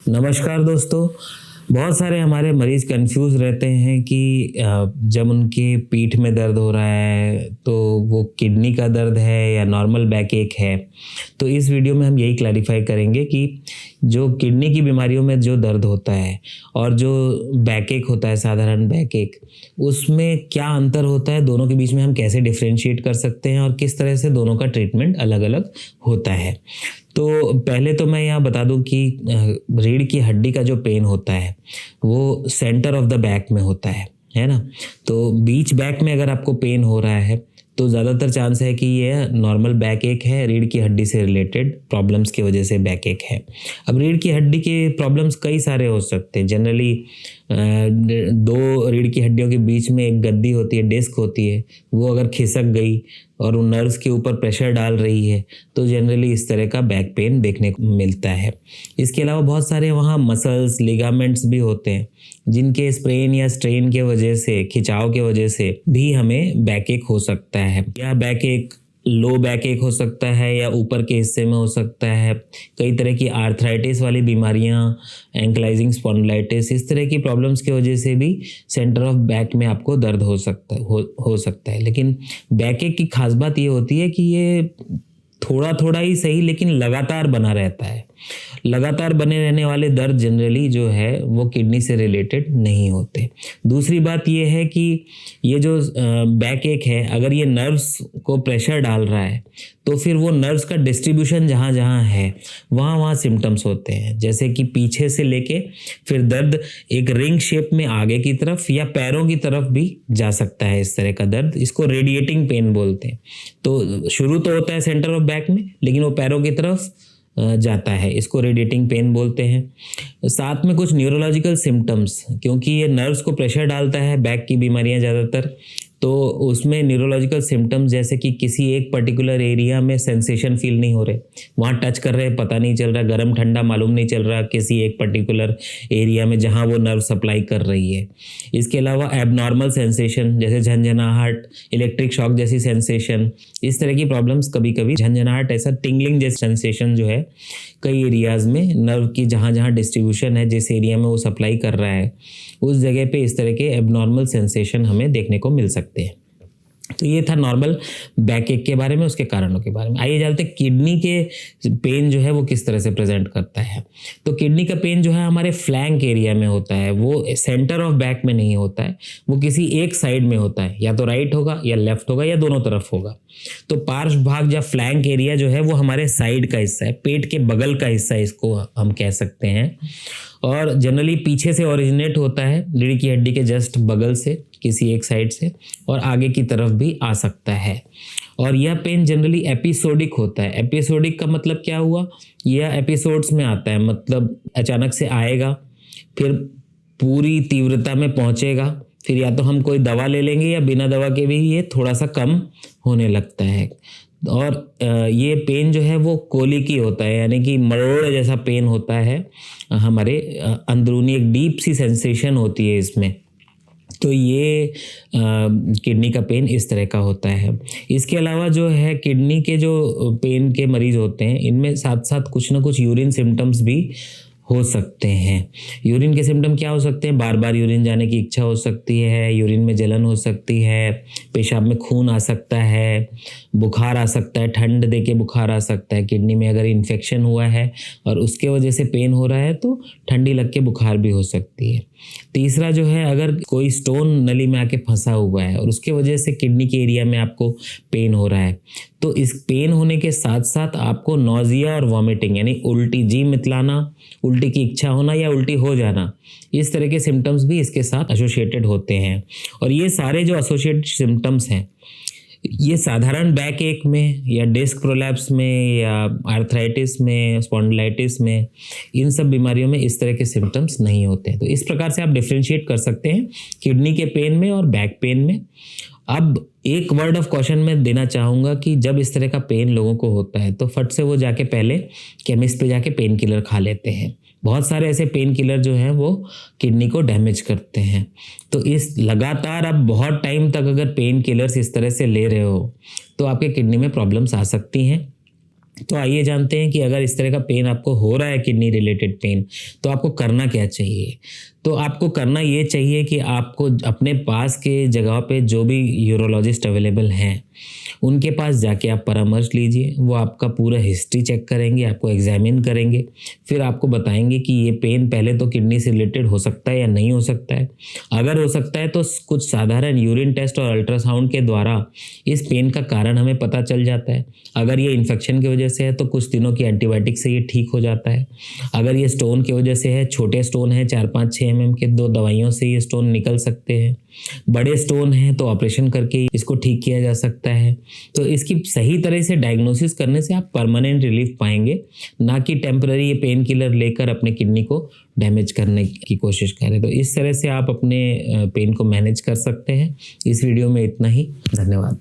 नमस्कार दोस्तों, बहुत सारे हमारे मरीज़ कंफ्यूज रहते हैं कि जब उनके पीठ में दर्द हो रहा है तो वो किडनी का दर्द है या नॉर्मल बैक एक है। तो इस वीडियो में हम यही क्लैरिफाई करेंगे कि जो किडनी की बीमारियों में जो दर्द होता है और जो बैक एक होता है, साधारण बैक एक, उसमें क्या अंतर होता है, दोनों के बीच में हम कैसे डिफ्रेंशिएट कर सकते हैं और किस तरह से दोनों का ट्रीटमेंट अलग अलग होता है। तो पहले तो मैं यहाँ बता दूं कि रीढ़ की हड्डी का जो पेन होता है वो सेंटर ऑफ द बैक में होता है ना। तो बीच बैक में अगर आपको पेन हो रहा है तो ज़्यादातर चांस है कि ये नॉर्मल बैक एक है, रीढ़ की हड्डी से रिलेटेड प्रॉब्लम्स की वजह से बैक एक है। अब रीढ़ की हड्डी के प्रॉब्लम्स कई सारे हो सकते हैं। जनरली दो रीढ़ की हड्डियों के बीच में एक गद्दी होती है, डिस्क होती है, वो अगर खिसक गई और उन नर्व्स के ऊपर प्रेशर डाल रही है तो जनरली इस तरह का बैक पेन देखने को मिलता है। इसके अलावा बहुत सारे वहाँ मसल्स, लिगामेंट्स भी होते हैं जिनके स्प्रेन या स्ट्रेन के वजह से, खिंचाव के वजह से भी हमें बैक एक हो सकता है। या बैक एक लो बैक एक हो सकता है या ऊपर के हिस्से में हो सकता है। कई तरह की आर्थराइटिस वाली बीमारियां, एंकलाइजिंग स्पॉन्डिलाइटिस, इस तरह की प्रॉब्लम्स की वजह से भी सेंटर ऑफ बैक में आपको दर्द हो सकता है। लेकिन बैक एक की खास बात ये होती है कि ये थोड़ा थोड़ा ही सही लेकिन लगातार बना रहता है। लगातार बने रहने वाले दर्द जनरली जो है वो किडनी से रिलेटेड नहीं होते। दूसरी बात ये है कि ये जो बैक एक है, अगर ये नर्व्स को प्रेशर डाल रहा है तो फिर वो नर्व्स का डिस्ट्रीब्यूशन जहाँ जहाँ है वहाँ सिम्टम्स होते हैं। जैसे कि पीछे से लेके फिर दर्द एक रिंग शेप में आगे की तरफ या पैरों की तरफ भी जा सकता है। इस तरह का दर्द, इसको रेडिएटिंग पेन बोलते हैं। तो शुरू तो होता है सेंटर ऑफ बैक में, लेकिन वो पैरों की तरफ जाता है, इसको रेडिएटिंग पेन बोलते हैं। साथ में कुछ न्यूरोलॉजिकल सिम्टम्स, क्योंकि ये नर्व्स को प्रेशर डालता है बैक की बीमारियां ज़्यादातर, तो उसमें न्यूरोलॉजिकल सिम्टम्स जैसे कि किसी एक पर्टिकुलर एरिया में सेंसेशन फील नहीं हो रहे, वहाँ टच कर रहे पता नहीं चल रहा, गर्म ठंडा मालूम नहीं चल रहा किसी एक पर्टिकुलर एरिया में जहाँ वो नर्व सप्लाई कर रही है। इसके अलावा एबनॉर्मल सेंसेशन जैसे झंझनाहट, इलेक्ट्रिक शॉक जैसी सेंसेशन, इस तरह की प्रॉब्लम्स कभी कभी झंझनाहट, ऐसा टिंगलिंग जैसी सेंसेशन जो है कई एरियाज़ में नर्व की जहाँ जहाँ डिस्ट्रीब्यूशन है, जिस एरिया में वो सप्लाई कर रहा है उस जगह पे इस तरह के एबनॉर्मल सेंसेशन हमें देखने को मिल सकते हैं। तो ये था नॉर्मल बैक एक के बारे में, उसके कारणों के बारे में। आइए जानते हैं किडनी के पेन जो है वो किस तरह से प्रेजेंट करता है। तो किडनी का पेन जो है हमारे फ्लैंक एरिया में होता है, वो सेंटर ऑफ बैक में नहीं होता है, वो किसी एक साइड में होता है, या तो राइट होगा या लेफ्ट होगा या दोनों तरफ होगा। तो पार्श्व भाग या फ्लैंक एरिया जो है वो हमारे साइड का हिस्सा है, पेट के बगल का हिस्सा इसको हम कह सकते हैं। और जनरली पीछे से ओरिजिनेट होता है, रीढ़ की हड्डी के जस्ट बगल से, किसी एक साइड से, और आगे की तरफ भी आ सकता है। और यह पेन जनरली एपिसोडिक होता है। एपिसोडिक का मतलब क्या हुआ, यह एपिसोड्स में आता है, मतलब अचानक से आएगा, फिर पूरी तीव्रता में पहुंचेगा, फिर या तो हम कोई दवा ले लेंगे या बिना दवा के भी ये थोड़ा सा कम होने लगता है। और ये पेन जो है वो कोलिकी होता है, यानी कि मरोड़ जैसा पेन होता है हमारे अंदरूनी, एक डीप सी सेंसेशन होती है इसमें। तो ये किडनी का पेन इस तरह का होता है। इसके अलावा जो है किडनी के जो पेन के मरीज होते हैं इनमें साथ साथ कुछ ना कुछ यूरिन सिम्टम्स भी हो सकते हैं। यूरिन के सिम्टम क्या हो सकते हैं, बार बार यूरिन जाने की इच्छा हो सकती है, यूरिन में जलन हो सकती है, पेशाब में खून आ सकता है, बुखार आ सकता है, ठंड देके बुखार आ सकता है। किडनी में अगर इन्फेक्शन हुआ है और उसके वजह से पेन हो रहा है तो ठंडी लग के बुखार भी हो सकती है। तीसरा जो है, अगर कोई स्टोन नली में आके फंसा हुआ है और उसके वजह से किडनी के एरिया में आपको पेन हो रहा है, तो इस पेन होने के साथ साथ आपको नौजिया और वॉमिटिंग, यानी उल्टी, जी मितलाना, उल्टी की इच्छा होना या उल्टी हो जाना, इस तरह के सिम्टम्स भी इसके साथ एसोसिएटेड होते हैं। और ये सारे जो एसोसिएटेड सिम्टम्स हैं ये साधारण बैक एक में या डिस्क प्रोलैप्स में या आर्थराइटिस में, स्पॉन्डिलाइटिस में, इन सब बीमारियों में इस तरह के सिम्टम्स नहीं होते हैं। तो इस प्रकार से आप डिफ्रेंशिएट कर सकते हैं किडनी के पेन में और बैक पेन में। अब एक वर्ड ऑफ कॉशन मैं देना चाहूँगा कि जब इस तरह का पेन लोगों को होता है तो फट से वो जाके पहले केमिस्ट पे जाके पेन किलर खा लेते हैं, बहुत सारे ऐसे पेन किलर जो हैं वो किडनी को डैमेज करते हैं। तो इस लगातार आप बहुत टाइम तक अगर पेन किलर्स इस तरह से ले रहे हो तो आपके किडनी में प्रॉब्लम्स आ सकती हैं। तो आइए जानते हैं कि अगर इस तरह का पेन आपको हो रहा है, किडनी रिलेटेड पेन, तो आपको करना क्या चाहिए। तो आपको करना ये चाहिए कि आपको अपने पास के जगह पे जो भी यूरोलॉजिस्ट अवेलेबल हैं उनके पास जाके आप परामर्श लीजिए। वो आपका पूरा हिस्ट्री चेक करेंगे, आपको एग्जामिन करेंगे, फिर आपको बताएंगे कि ये पेन पहले तो किडनी से रिलेटेड हो सकता है या नहीं हो सकता है। अगर हो सकता है तो कुछ साधारण यूरिन टेस्ट और अल्ट्रासाउंड के द्वारा इस पेन का कारण हमें पता चल जाता है। अगर ये इन्फेक्शन की वजह से है तो कुछ दिनों की एंटीबायोटिक से ये ठीक हो जाता है। अगर ये स्टोन की वजह से है, छोटे स्टोन है 4-5-6 mm के, 2 दवाइयों से ये स्टोन निकल सकते हैं। बड़े स्टोन हैं तो ऑपरेशन करके इसको ठीक किया जा सकता है। तो इसकी सही तरह से डायग्नोसिस करने से आप परमानेंट रिलीफ पाएंगे, ना कि टेम्पररी ये पेन किलर लेकर अपने किडनी को डैमेज करने की कोशिश करें। तो इस तरह से आप अपने पेन को मैनेज कर सकते हैं। इस वीडियो में इतना ही। धन्यवाद।